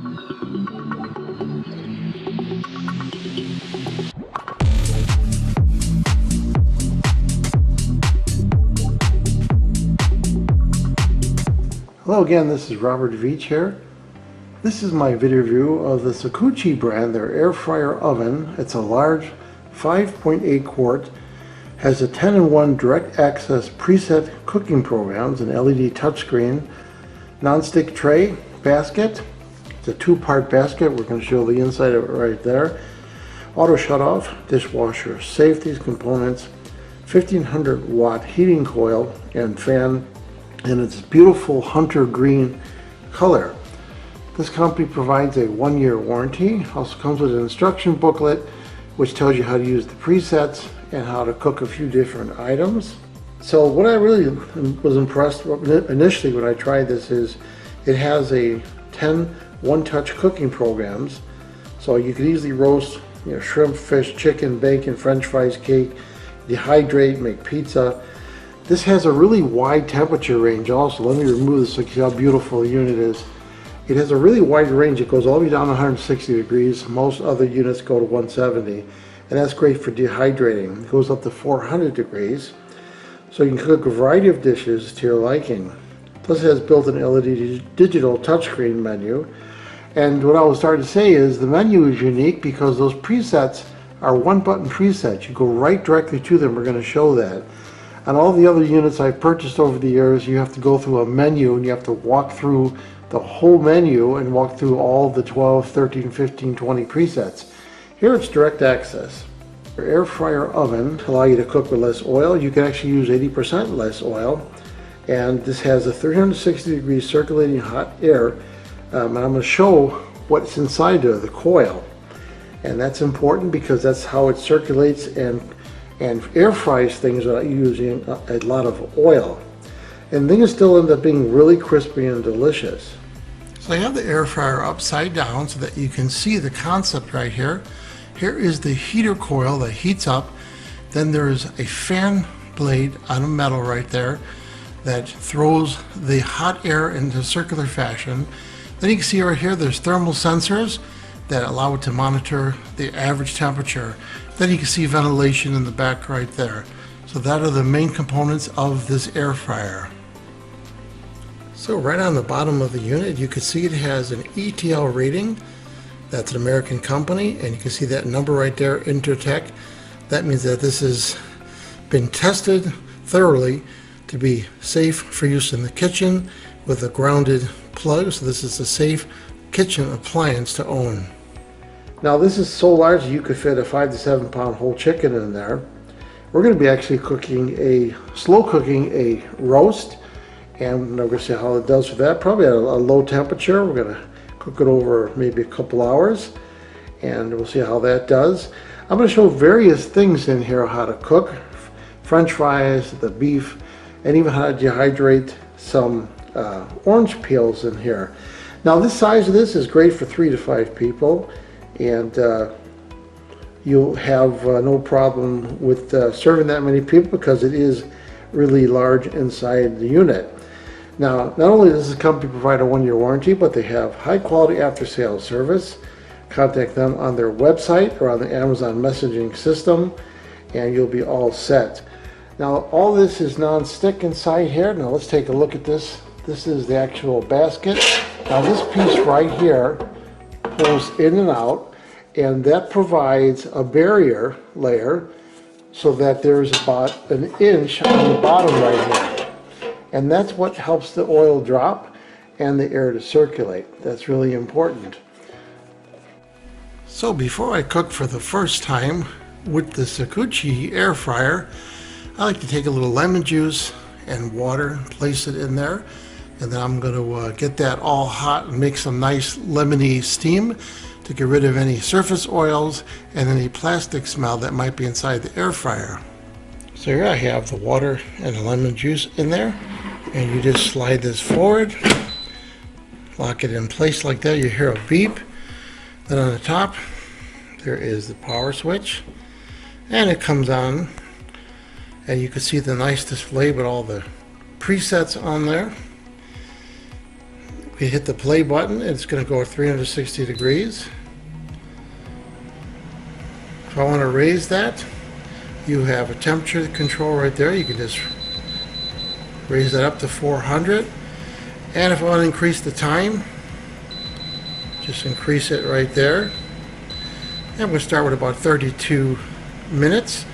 Hello again, this is Robert Veach here. This is my video review of the Sakuchi brand, their air fryer oven. It's a large 5.8 quart, has a 10-in-1 direct access preset cooking programs, an LED touchscreen, non-stick tray, basket. It's a two-part basket. We're going to show the inside of it right there. Auto shut-off, dishwasher-safe, these components, 1500-watt heating coil and fan, and it's beautiful hunter green color. This company provides a 1-year warranty. Also comes with an instruction booklet which tells you how to use the presets and how to cook a few different items. So what I really was impressed with initially when I tried this is it has a 10 one-touch cooking programs, so you could easily roast shrimp, fish, chicken, bacon, french fries, cake, dehydrate, make pizza. This has a really wide temperature range also. Let me remove this so you can see how beautiful the unit is. It has a really wide range. It goes all the way down to 160 degrees. Most other units go to 170. And that's great for dehydrating. It goes up to 400 degrees. So you can cook a variety of dishes to your liking. Plus it has built-in LED digital touchscreen menu. And what I was starting to say is the menu is unique because those presets are one-button presets. You go right directly to them. We're going to show that. On all the other units I've purchased over the years, you have to go through a menu and you have to walk through the whole menu and walk through all the 12, 13, 15, 20 presets. Here it's direct access. Your air fryer oven allows you to cook with less oil. You can actually use 80% less oil. And this has a 360 degree circulating hot air. And I'm going to show what's inside there, the coil. And that's important because that's how it circulates and air fries things without using a lot of oil. And things still end up being really crispy and delicious. So I have the air fryer upside down so that you can see the concept right here. Here is the heater coil that heats up. Then there's a fan blade on a metal right there that throws the hot air into circular fashion. Then you can see right here there's thermal sensors that allow it to monitor the average temperature. Then you can see ventilation in the back right there. So that are the main components of this air fryer. So right on the bottom of the unit you can see it has an ETL rating. That's an American company, and you can see that number right there, Intertech. That means that this has been tested thoroughly to be safe for use in the kitchen with a grounded plug. So this is a safe kitchen appliance to own. Now this is so large that you could fit a 5 to 7 pound whole chicken in there. We're going to be actually slow cooking a roast, and we're going to see how it does for that. Probably at a low temperature. We're going to cook it over maybe a couple hours, and we'll see how that does. I'm going to show various things in here how to cook french fries, the beef, and even how to dehydrate some orange peels in here. Now this size of this is great for 3 to 5 people. And you'll have no problem with serving that many people because it is really large inside the unit. Now, not only does this company provide a 1-year warranty, but they have high quality after sales service. Contact them on their website or on the Amazon messaging system and you'll be all set. Now all this is non-stick inside here. Now let's take a look at this. This is the actual basket. Now this piece right here pulls in and out, and that provides a barrier layer so that there's about 1 inch on the bottom right here, and that's what helps the oil drop and the air to circulate. That's really important. So before I cook for the first time with the Sakuchi air fryer, I like to take a little lemon juice and water, place it in there, and then I'm going to get that all hot and make some nice lemony steam to get rid of any surface oils and any plastic smell that might be inside the air fryer. So here I have the water and the lemon juice in there, and you just slide this forward, lock it in place like that. You hear a beep. Then on the top there is the power switch, and it comes on, and you can see the nice display with all the presets on there. We hit the play button, and it's going to go at 360 degrees. If I want to raise that, you have a temperature control right there. You can just raise that up to 400. And if I want to increase the time, just increase it right there. And I'm going to start with about 32 minutes.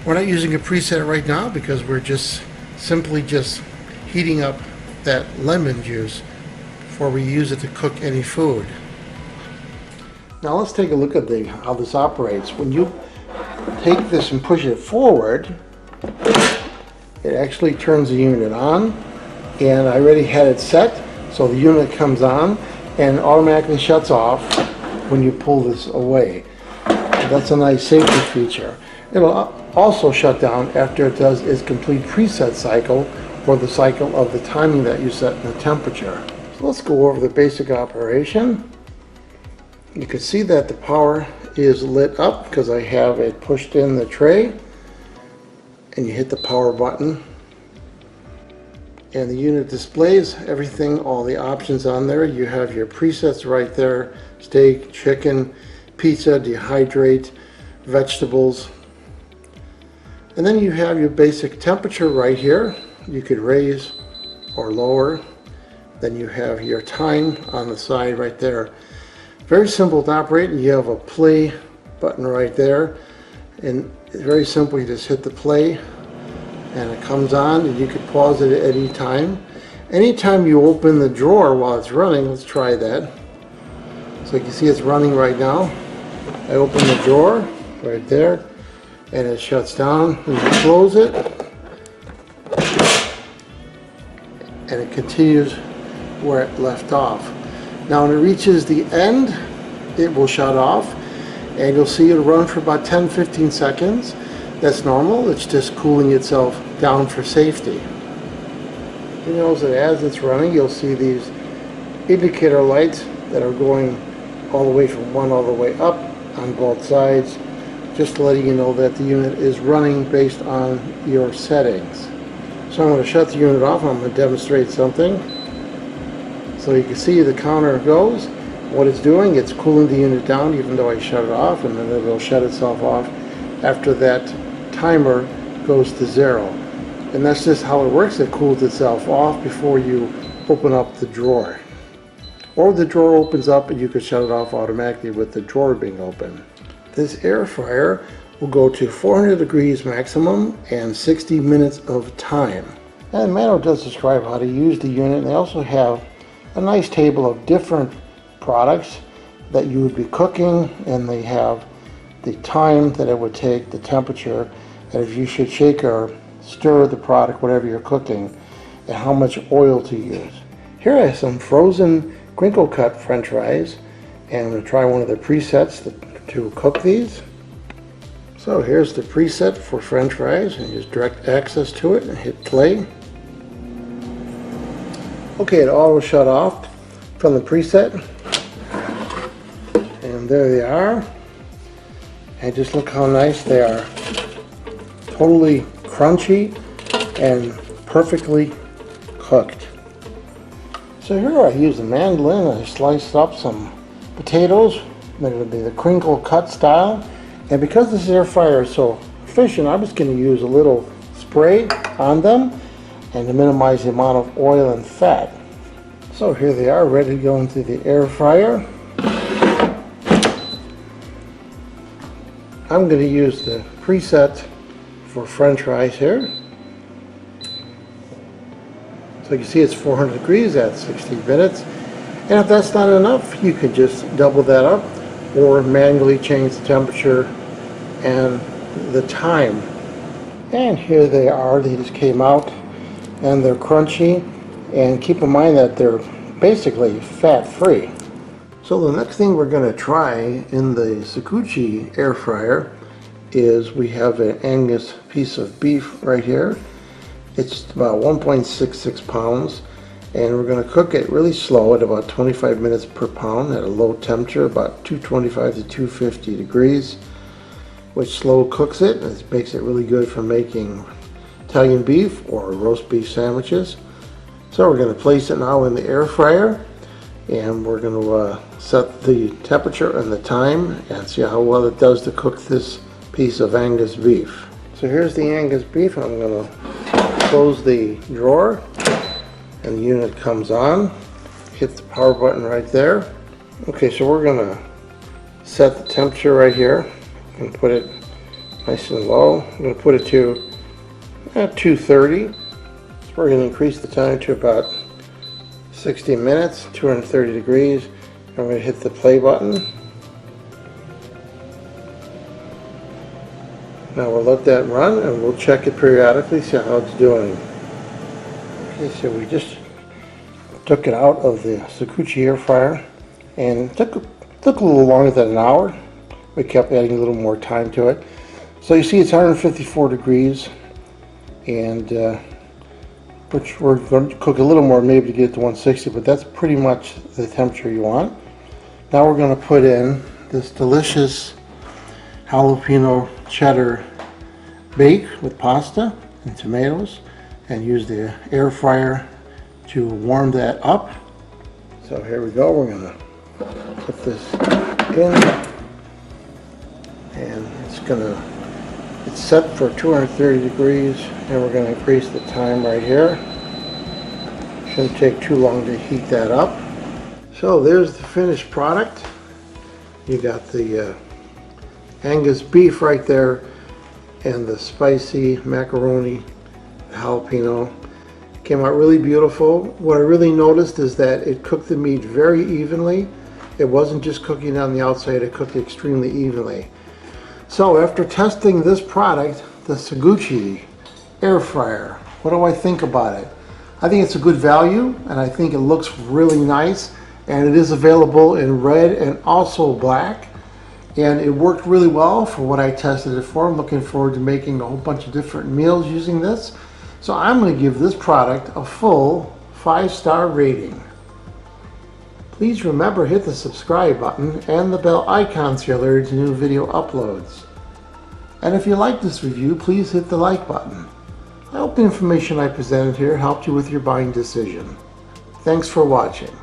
We're not using a preset right now because we're just simply heating up that lemon juice before we use it to cook any food. Now let's take a look at how this operates. When you take this and push it forward, it actually turns the unit on, and I already had it set, so the unit comes on and automatically shuts off when you pull this away. That's a nice safety feature. It'll also shut down after it does its complete preset cycle, or the cycle of the timing that you set in the temperature. So let's go over the basic operation. You can see that the power is lit up because I have it pushed in the tray, and you hit the power button and the unit displays everything, all the options on there. You have your presets right there: steak, chicken, pizza, dehydrate, vegetables. And then you have your basic temperature right here. You could raise or lower. Then you have your time on the side right there. Very simple to operate. You have a play button right there, and it's very simple. You just hit the play and it comes on, and you could pause it at any time. Anytime you open the drawer while it's running, let's try that. So you can see it's running right now. I open the drawer right there, and it shuts down. And you close it, and it continues where it left off. Now when it reaches the end, it will shut off, and you'll see it'll run for about 10-15 seconds. That's normal. It's just cooling itself down for safety. You know that as it's running, you'll see these indicator lights that are going all the way from one all the way up on both sides, just letting you know that the unit is running based on your settings. So I'm going to shut the unit off, and I'm going to demonstrate something. So you can see the counter goes. What it's doing, it's cooling the unit down even though I shut it off, and then it will shut itself off after that timer goes to 0. And that's just how it works. It cools itself off before you open up the drawer. Or the drawer opens up and you can shut it off automatically with the drawer being open. This air fryer will go to 400 degrees maximum and 60 minutes of time. And the manual does describe how to use the unit, and they also have a nice table of different products that you would be cooking, and they have the time that it would take, the temperature, and if you should shake or stir the product, whatever you're cooking, and how much oil to use. Here I have some frozen crinkle cut french fries, and I'm going to try one of the presets to cook these. So here's the preset for french fries, and just direct access to it and hit play. Okay, it auto shut off from the preset, and there they are. And just look how nice they are. Totally crunchy and perfectly cooked. So here I use a mandolin, and I sliced up some potatoes. They're going to be the crinkle cut style. And because this air fryer is so efficient, I'm just going to use a little spray on them and to minimize the amount of oil and fat. So here they are, ready to go into the air fryer. I'm going to use the preset for french fries here. So you can see it's 400 degrees at 60 minutes. And if that's not enough, you can just double that up or manually change the temperature and the time. And here they are. They just came out, and they're crunchy. And keep in mind that they're basically fat-free. So the next thing we're going to try in the Sakuchi air fryer is we have an Angus piece of beef right here. It's about 1.66 pounds, and we're going to cook it really slow at about 25 minutes per pound at a low temperature, about 225 to 250 degrees, which slow cooks it. It makes it really good for making Italian beef or roast beef sandwiches. So we're going to place it now in the air fryer, And we're going to set the temperature and the time and see how well it does to cook this piece of Angus beef. So here's the Angus beef. I'm going to close the drawer and the unit comes on. Hit the power button right there. Okay, so we're going to set the temperature right here and put it nice and low. I'm going to put it to 230. So we're going to increase the time to about 60 minutes, 230 degrees. I'm going to hit the play button. Now we'll let that run and we'll check it periodically, see how it's doing. Okay, so we just took it out of the Sakuchi air fryer and it took a little longer than an hour. We kept adding a little more time to it. So you see it's 154 degrees, and which we're going to cook a little more maybe to get it to 160, but that's pretty much the temperature you want. Now we're going to put in this delicious jalapeno cheddar bake with pasta and tomatoes and use the air fryer to warm that up. So here we go. We're going to put this in, and it's set for 230 degrees, and we're going to increase the time right here. Shouldn't take too long to heat that up. So there's the finished product. You got the Angus beef right there and the spicy macaroni, jalapeno. Came out really beautiful. What I really noticed is that it cooked the meat very evenly. It wasn't just cooking on the outside, it cooked extremely evenly. So after testing this product, the Sakuchi air fryer, what do I think about it? I think it's a good value, and I think it looks really nice, and it is available in red and also black, and it worked really well for what I tested it for. I'm looking forward to making a whole bunch of different meals using this. So I'm going to give this product a full 5-star rating. Please remember, hit the subscribe button and the bell icon so you're alerted to new video uploads. And if you like this review, please hit the like button. I hope the information I presented here helped you with your buying decision. Thanks for watching.